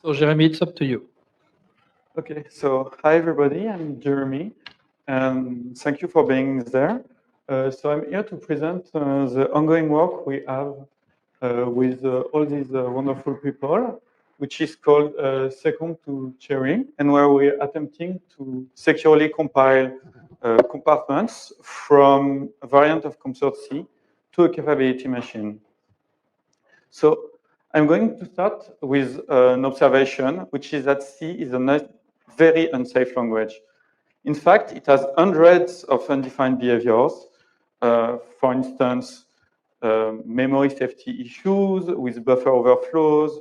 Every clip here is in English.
So Jérémy, it's up to you. Okay, so hi everybody, I'm Jérémy, and thank you for being there. So I'm here to present the ongoing work we have with all these wonderful people, which is called SECOMP2CHERI, and where we're attempting to securely compile compartments from a variant of CompCert+ to a capability machine. So I'm going to start with an observation, which is that C is a very unsafe language. In fact, it has hundreds of undefined behaviors. For instance, memory safety issues with buffer overflows,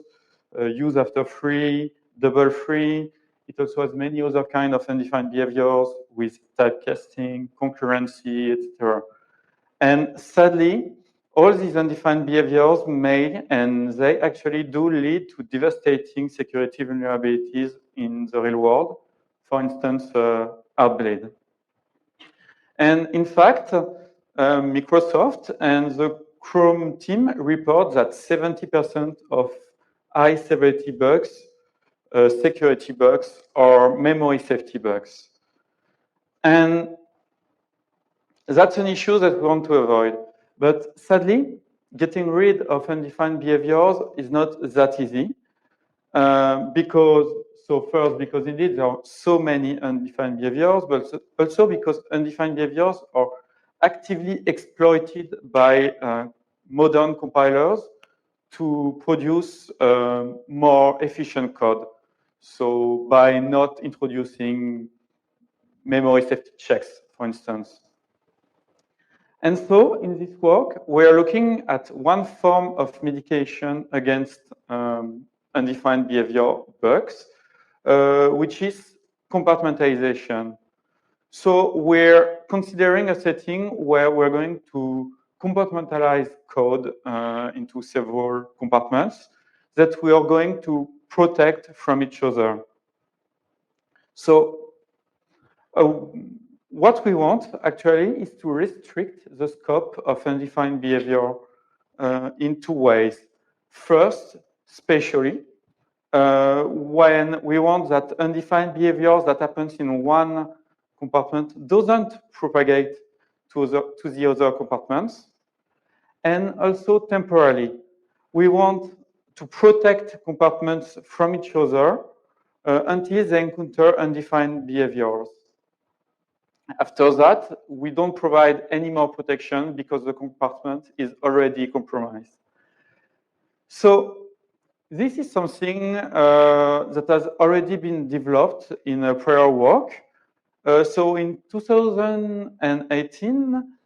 use after free, double free. It also has many other kinds of undefined behaviors with typecasting, concurrency, etc. And sadly, all these undefined behaviors may, and they actually do lead to devastating security vulnerabilities in the real world. For instance, Heartbleed. And in fact, Microsoft and the Chrome team report that 70% of high severity bugs, security bugs, are memory safety bugs. And that's an issue that we want to avoid. But sadly, getting rid of undefined behaviors is not that easy. Because indeed there are so many undefined behaviors, but also because undefined behaviors are actively exploited by modern compilers to produce more efficient code. So by not introducing memory safety checks, for instance. And so in this work, we are looking at one form of medication against undefined behavior bugs, which is compartmentalization. So we're considering a setting where we're going to compartmentalize code into several compartments that we are going to protect from each other. So what we want actually is to restrict the scope of undefined behavior in two ways. First, spatially, when we want that undefined behaviors that happens in one compartment doesn't propagate to the other compartments. And also temporally, we want to protect compartments from each other until they encounter undefined behaviors. After that, we don't provide any more protection because the compartment is already compromised. So this is something that has already been developed in a prior work. So in 2018,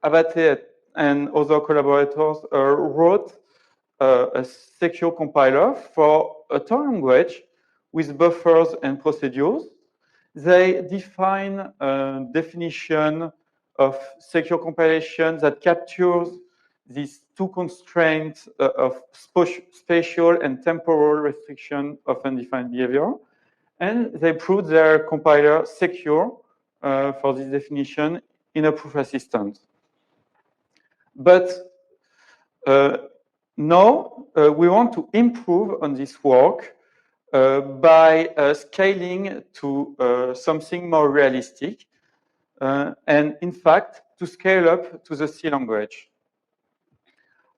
Abate and other collaborators wrote a secure compiler for a Tor language with buffers and procedures. They define a definition of secure compilation that captures these two constraints of spatial and temporal restriction of undefined behavior. And they prove their compiler secure for this definition in a proof assistant. But now we want to improve on this work by scaling to something more realistic, and in fact, to scale up to the C language.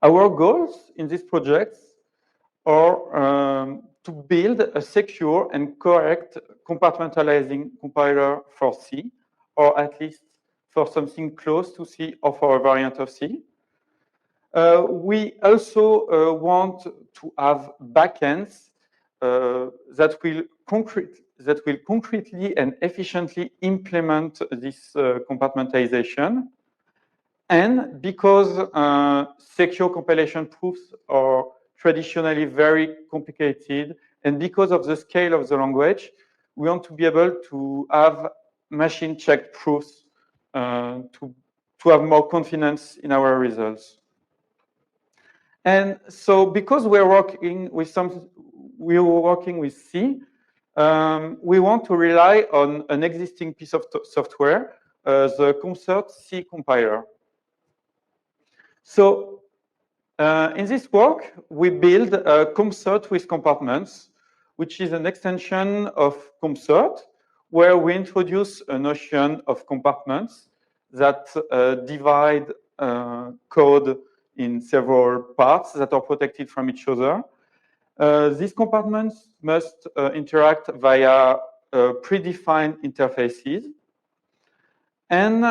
Our goals in this project are to build a secure and correct compartmentalizing compiler for C, or at least for something close to C or for a variant of C. We also want to have backends that will concretely and efficiently implement this compartmentalization. And because secure compilation proofs are traditionally very complicated, and because of the scale of the language, we want to be able to have machine-checked proofs to have more confidence in our results. And so because we're working with C, we want to rely on an existing piece of software, the CompCert+ compiler. So In this work, we build CompCert with compartments, which is an extension of CompCert, where we introduce a notion of compartments that divide code in several parts that are protected from each other. These compartments must interact via predefined interfaces. And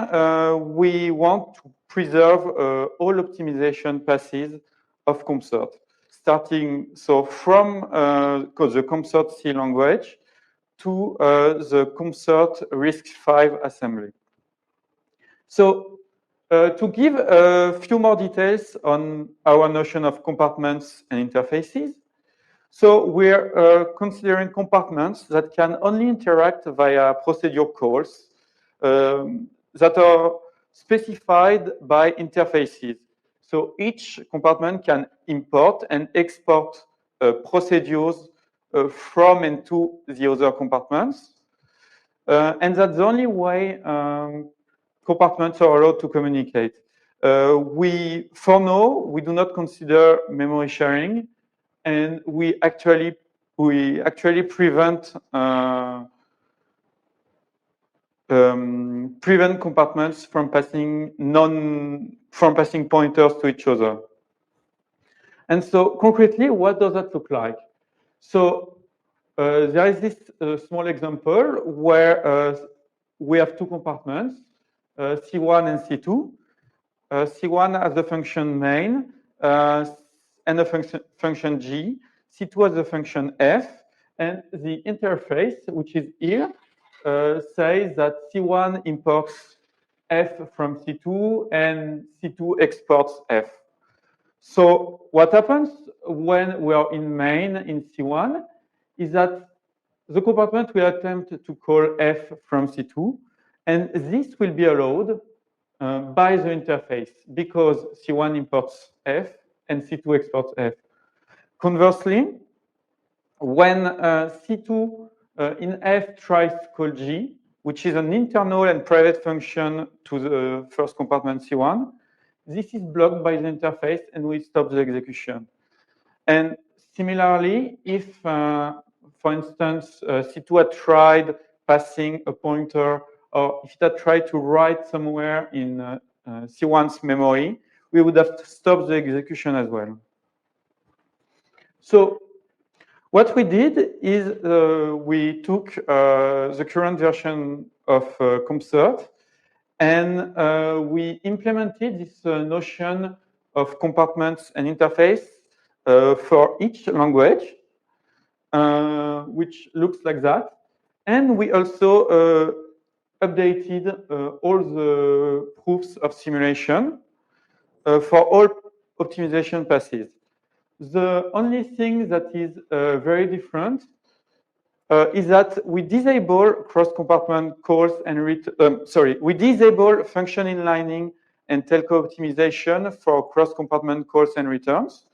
we want to preserve all optimization passes of CompCert, starting from the CompCert+C language to the CompCert RISC-V assembly. So to give a few more details on our notion of compartments and interfaces, so we're considering compartments that can only interact via procedure calls that are specified by interfaces. So each compartment can import and export procedures from and to the other compartments. And that's the only way compartments are allowed to communicate. For now, we do not consider memory sharing, and we actually prevent compartments from passing pointers to each other. And so concretely, what does that look like? So there is this small example where we have two compartments, C1 and C2. C1 has the function main and the function G. C2 has the function F, and the interface, which is here, says that C1 imports F from C2 and C2 exports F. So what happens when we are in main in C1 is that the compartment will attempt to call F from C2, and this will be allowed by the interface because C1 imports F and C2 exports F. Conversely, when C2 in F tries to call G, which is an internal and private function to the first compartment C1, this is blocked by the interface and we stop the execution. And similarly, if, for instance, C2 had tried passing a pointer, or if it had tried to write somewhere in C1's memory, we would have to stop the execution as well. So what we did is we took the current version of CompCert and we implemented this notion of compartments and interface for each language, which looks like that. And we also updated all the proofs of simulation for all optimization passes. The only thing that is very different is that we disable cross-compartment calls and we disable function inlining and telco optimization for cross-compartment calls and returns.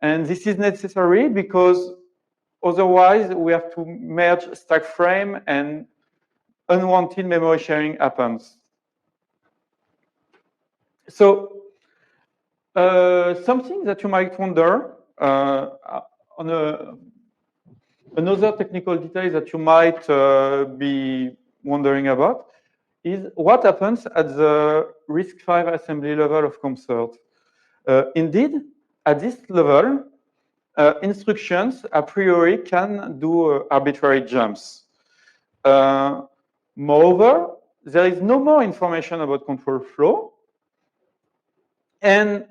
And this is necessary because otherwise we have to merge stack frame and unwanted memory sharing happens. So something that you might wonder on another technical detail that you might be wondering about is what happens at the RISC-V assembly level of CompCert. Indeed, at this level, instructions a priori can do arbitrary jumps. Moreover, there is no more information about control flow. And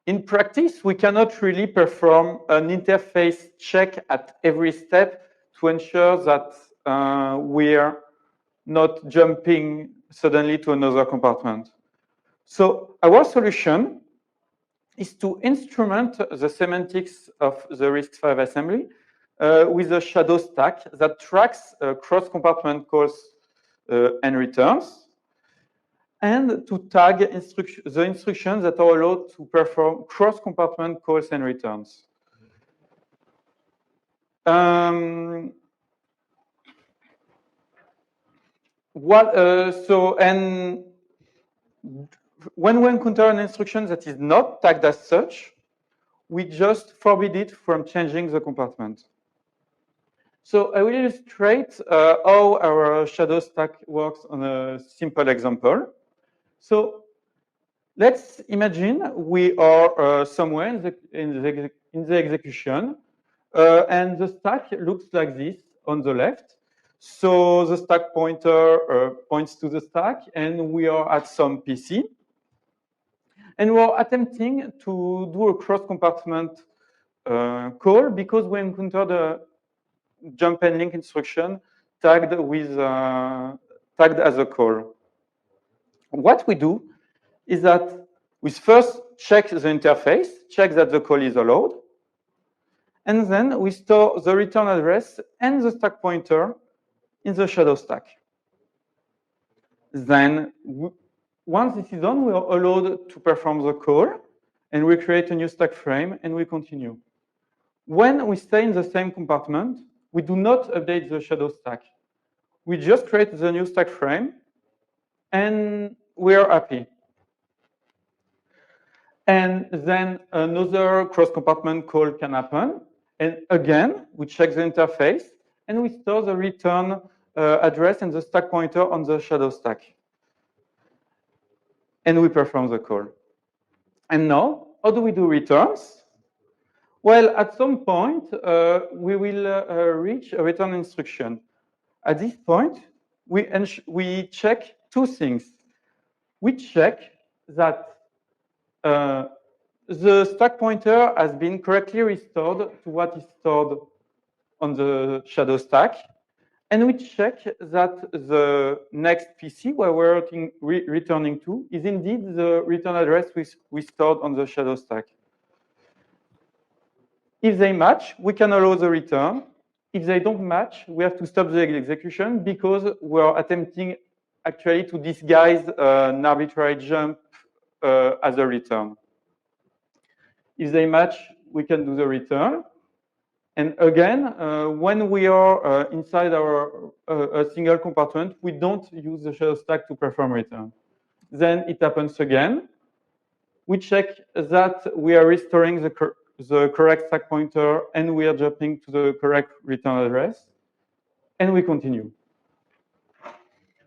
in practice, we cannot really perform an interface check at every step to ensure that we're not jumping suddenly to another compartment. So our solution is to instrument the semantics of the RISC-V assembly with a shadow stack that tracks cross-compartment calls and returns, and to tag the instructions that are allowed to perform cross-compartment calls and returns. And when we encounter an instruction that is not tagged as such, we just forbid it from changing the compartment. So I will illustrate how our shadow stack works on a simple example. So let's imagine we are somewhere in the execution, and the stack looks like this on the left. So the stack pointer points to the stack, and we are at some PC. And we're attempting to do a cross-compartment call because we encountered a jump and link instruction tagged as a call. What we do is that we first check the interface, check that the call is allowed, and then we store the return address and the stack pointer in the shadow stack. Then, once this is done, we are allowed to perform the call, and we create a new stack frame, and we continue. When we stay in the same compartment, we do not update the shadow stack. We just create the new stack frame, and we are happy. And then another cross-compartment call can happen. And again, we check the interface, and we store the return address and the stack pointer on the shadow stack. And we perform the call. And now, how do we do returns? Well, at some point, we will reach a return instruction. At this point, we check two things. We check that the stack pointer has been correctly restored to what is stored on the shadow stack. And we check that the next PC where we're returning to is indeed the return address we stored on the shadow stack. If they match, we can allow the return. If they don't match, we have to stop the execution because we're attempting actually to disguise an arbitrary jump as a return. If they match, we can do the return. And again, when we are inside a single compartment, we don't use the shadow stack to perform return. Then it happens again. We check that we are restoring the correct stack pointer and we are jumping to the correct return address. And we continue.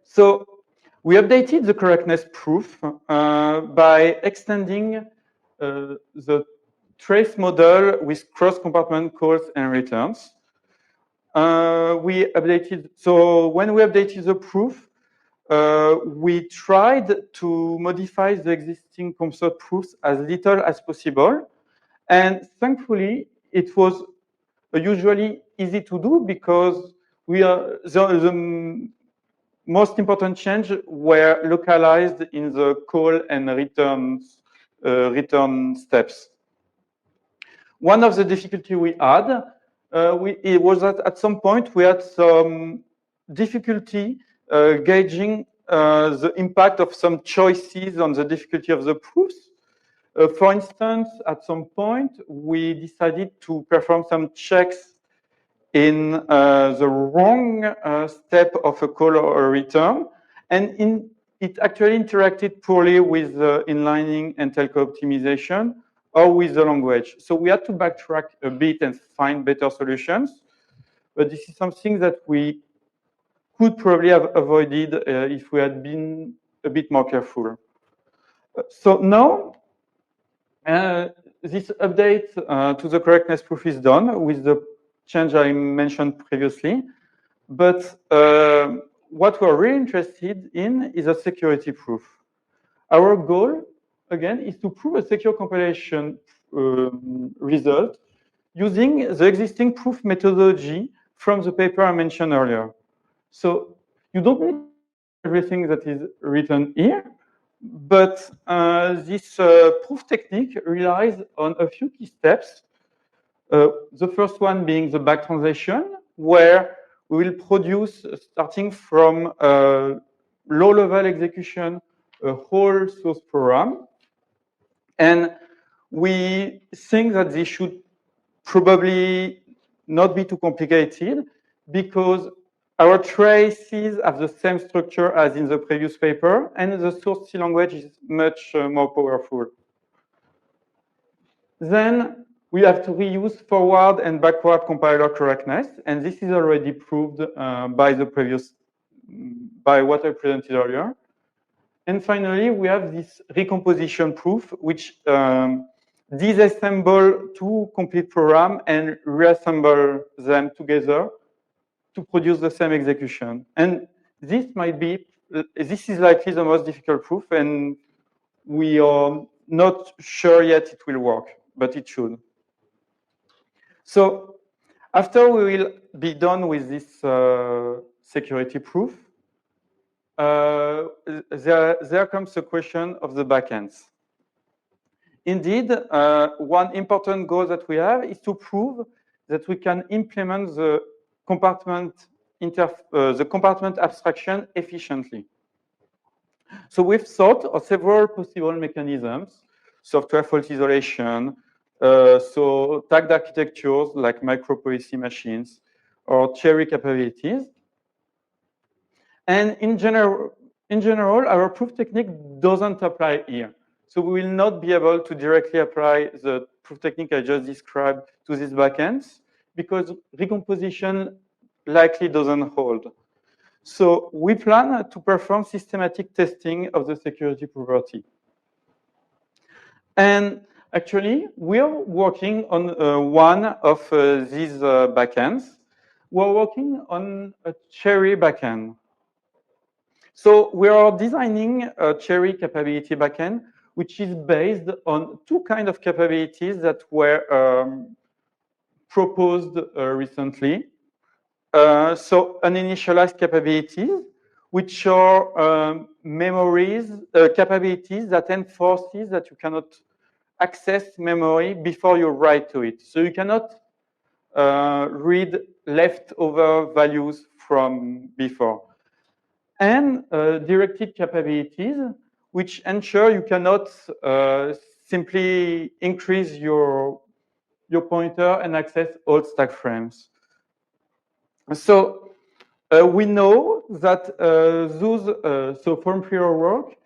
So we updated the correctness proof by extending the trace model with cross-compartment calls and returns. So when we updated the proof, we tried to modify the existing CompCert proofs as little as possible. And thankfully, it was usually easy to do because the most important change were localized in the call and return steps. One of the difficulty we had it was that at some point we had some difficulty gauging the impact of some choices on the difficulty of the proofs. For instance, at some point we decided to perform some checks in the wrong step of a call or a return, and it actually interacted poorly with inlining and telco optimization or with the language. So we had to backtrack a bit and find better solutions. But this is something that we could probably have avoided if we had been a bit more careful. So now, this update to the correctness proof is done with the change I mentioned previously. But what we're really interested in is a security proof. Our goal, again, is to prove a secure compilation result using the existing proof methodology from the paper I mentioned earlier. So you don't need everything that is written here, but this proof technique relies on a few key steps. The first one being the back translation, where we will produce, starting from low-level execution, a whole source program. And we think that this should probably not be too complicated because our traces have the same structure as in the previous paper, and the source C language is much more powerful. Then we have to reuse forward and backward compiler correctness, and this is already proved by what I presented earlier. And finally, we have this recomposition proof, which disassemble two complete programs and reassemble them together to produce the same execution. And this is likely the most difficult proof, and we are not sure yet it will work, but it should. So after we will be done with this security proof, there comes the question of the backends. Indeed, one important goal that we have is to prove that we can implement the compartment abstraction efficiently. So we've thought of several possible mechanisms: software fault isolation, so tagged architectures like micro-PriSC machines, or cherry capabilities. And in general, our proof technique doesn't apply here. So we will not be able to directly apply the proof technique I just described to these backends, because recomposition likely doesn't hold. So we plan to perform systematic testing of the security property. And actually, we're working on one of these backends. We're working on a cherry backend. So we are designing a cherry capability backend, which is based on two kinds of capabilities that were proposed recently. So uninitialized capabilities, which are capabilities that enforces that you cannot access memory before you write to it. So you cannot read leftover values from before. And directed capabilities, which ensure you cannot simply increase your pointer and access all stack frames. So we know that so from prior work,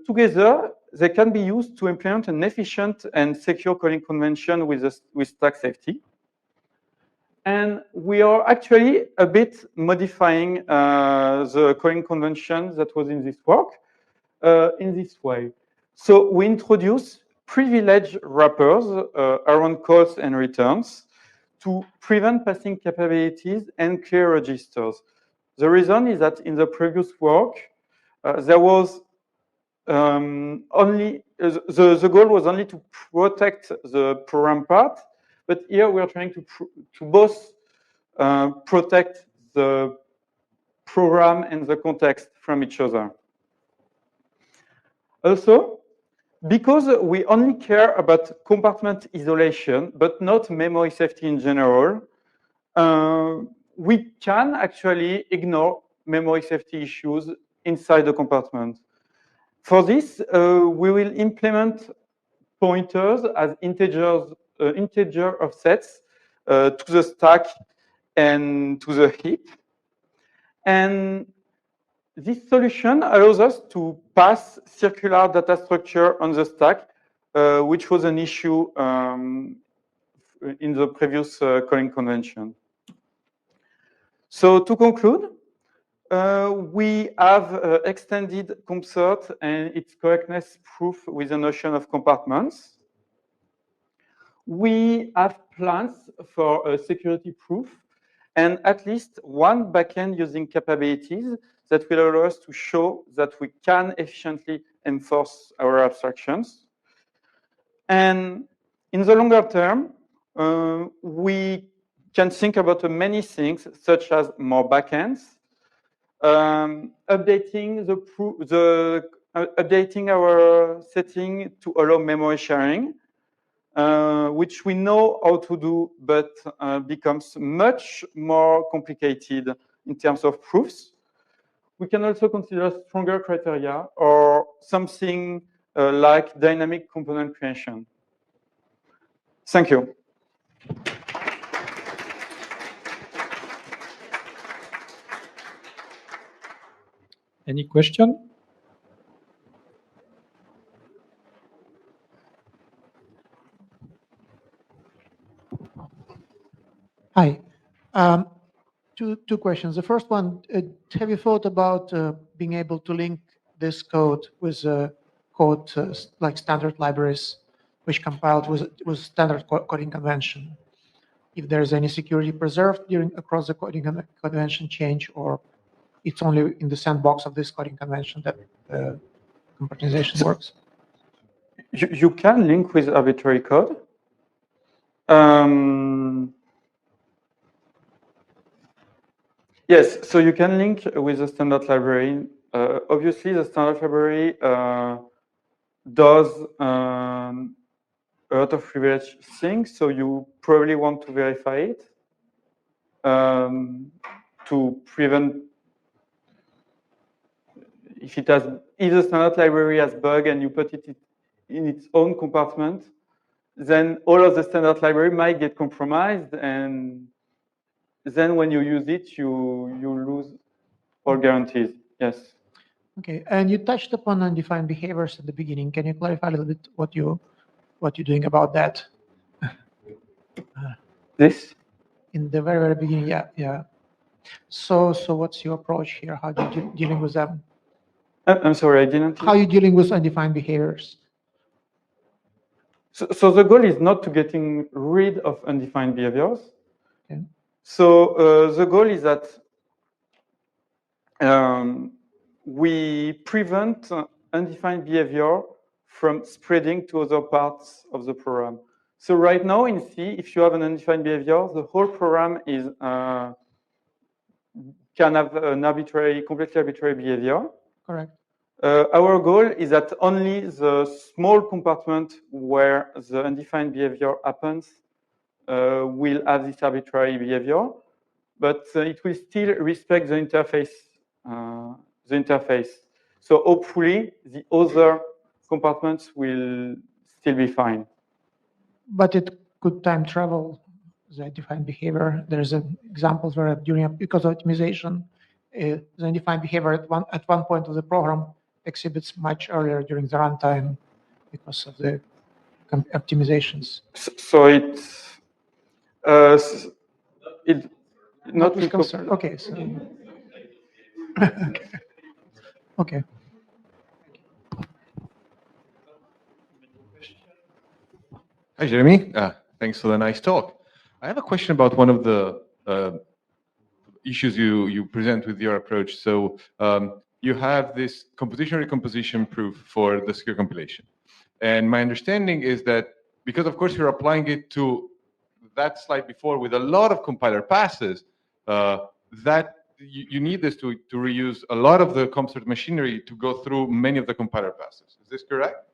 together, they can be used to implement an efficient and secure calling convention with stack safety. And we are actually a bit modifying the calling convention that was in this work in this way. So we introduce privileged wrappers around calls and returns to prevent passing capabilities and clear registers. The reason is that in the previous work, there was only the goal was only to protect the program part, but here we are trying to both protect the program and the context from each other. Also, because we only care about compartment isolation, but not memory safety in general, we can actually ignore memory safety issues inside the compartment. For this, we will implement pointers as integer offsets to the stack and to the heap. And this solution allows us to pass circular data structure on the stack, which was an issue in the previous calling convention. So to conclude, we have extended CompCert and its correctness proof with the notion of compartments. We have plans for a security proof and at least one backend using capabilities that will allow us to show that we can efficiently enforce our abstractions. And in the longer term, we can think about many things, such as more backends, updating updating our setting to allow memory sharing, which we know how to do, but becomes much more complicated in terms of proofs. We can also consider stronger criteria or something like dynamic component creation. Thank you. Any question? Hi. Two questions. The first one, have you thought about being able to link this code with code like standard libraries, which compiled with standard coding convention? If there's any security preserved across the coding convention change, or it's only in the sandbox of this coding convention that compartmentalization works? You can link with arbitrary code. Yes, so you can link with the standard library. Obviously, the standard library does a lot of privileged things, so you probably want to verify it to prevent if the standard library has bug and you put it in its own compartment, then all of the standard library might get compromised, and then when you use it, you lose all guarantees. Yes. Okay, and you touched upon undefined behaviors at the beginning. Can you clarify a little bit what you're doing about that? This? In the very beginning, yeah. So what's your approach here? How do you dealing with them? I'm sorry, I didn't. How are you dealing with undefined behaviors? So the goal is not to getting rid of undefined behaviors. Okay. So the goal is that we prevent undefined behavior from spreading to other parts of the program. So right now in C, if you have an undefined behavior, the whole program is can have an completely arbitrary behavior. Correct. Our goal is that only the small compartment where the undefined behavior happens will have this arbitrary behavior, but it will still respect the interface. So hopefully the other compartments will still be fine. But it could time travel the undefined behavior. There's examples where because of optimization, the undefined behavior at one point of the program exhibits much earlier during the runtime because of the optimizations. So it's not with concern. Okay, so okay. Hi, Jérémy. Thanks for the nice talk. I have a question about one of the issues you present with your approach. So you have this composition recomposition proof for the secure compilation. And my understanding is that because, of course, you're applying it to that slide before with a lot of compiler passes, that you need this to reuse a lot of the CompCert machinery to go through many of the compiler passes. Is this correct?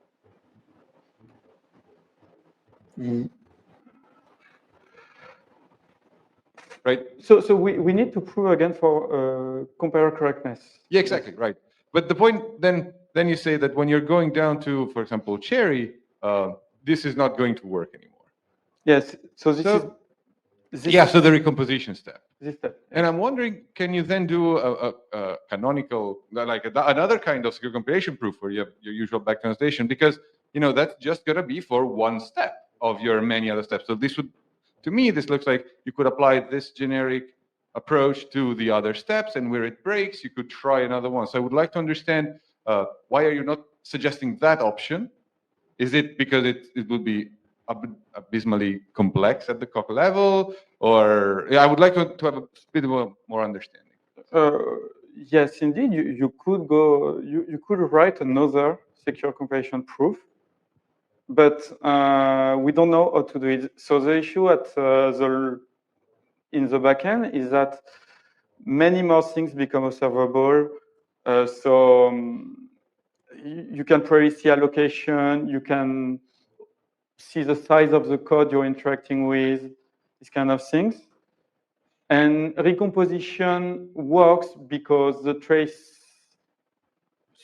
Right. So we need to prove again for compiler correctness. Yeah, exactly, right. But the point then you say that when you're going down to, for example, Cherry, this is not going to work anymore. Yes. So so the recomposition step. This step. And I'm wondering, can you then do a canonical, like another kind of secure compilation proof where you have your usual back translation? Because that's just gonna be for one step of your many other steps. So this would, to me, this looks like you could apply this generic approach to the other steps, and where it breaks, you could try another one. So I would like to understand why are you not suggesting that option? Is it because it would be abysmally complex at the COC level, or I would like to have a bit more understanding. Yes, indeed, you could go. You could write another secure compilation proof, but we don't know how to do it. So the issue in the backend is that many more things become observable. You can probably see allocation. You can see the size of the code you're interacting with, these kind of things. And recomposition works because the trace.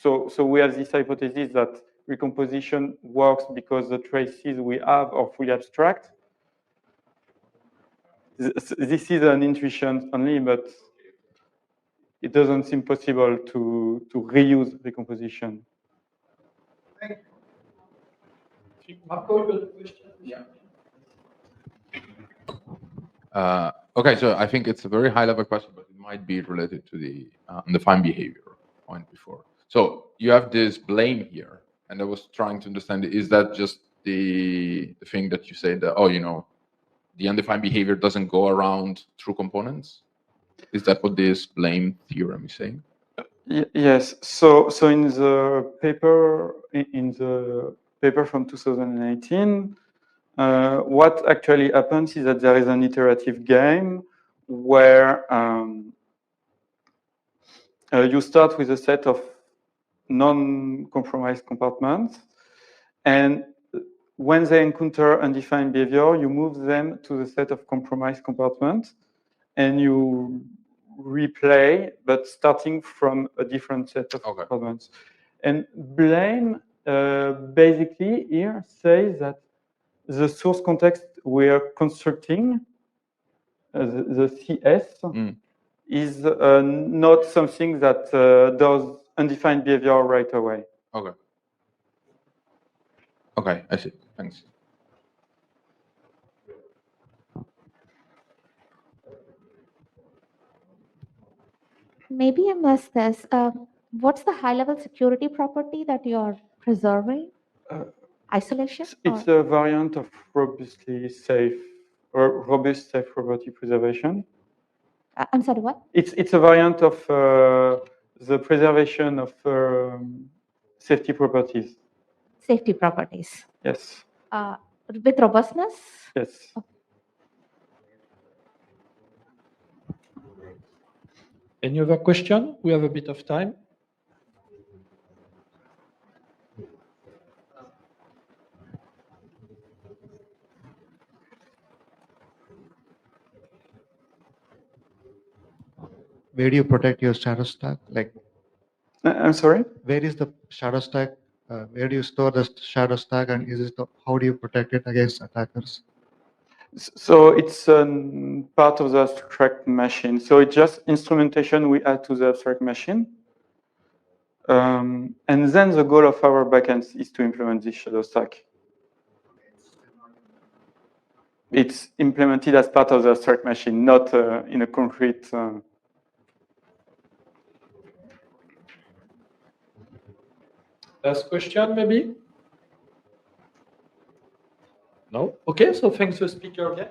So we have this hypothesis that recomposition works because the traces we have are fully abstract. This is an intuition only, but it doesn't seem possible to reuse recomposition. Marco, you got a question? Yeah. Okay, so I think it's a very high-level question, but it might be related to the undefined behavior point before. So you have this blame here, and I was trying to understand, is that just the thing that you say that, oh, you know, the undefined behavior doesn't go around through components? Is that what this blame theorem is saying? Yes. So in the paper from 2018, what actually happens is that there is an iterative game where you start with a set of non-compromised compartments, and when they encounter undefined behavior, you move them to the set of compromised compartments, and you replay, but starting from a different set of compartments. And blame basically here says that the source context we are constructing, the CS, is not something that does undefined behavior right away. Okay. Okay, I see. Thanks. Maybe I missed this. What's the high-level security property that you're preserving? Isolation? It's or- a variant of robustly safe or robust safe property preservation. I'm sorry, what? It's a variant of the preservation of safety properties. Safety properties. Yes. With robustness? Yes. Any other question? We have a bit of time. Where do you protect your shadow stack? Like, I'm sorry? where is the shadow stack? Where do you store the shadow stack, and how do you protect it against attackers? So it's part of the abstract machine. So it's just instrumentation we add to the abstract machine. And then the goal of our backend is to implement this shadow stack. It's implemented as part of the abstract machine, not in a concrete. Last question, maybe? No? Okay, so thanks to the speaker again.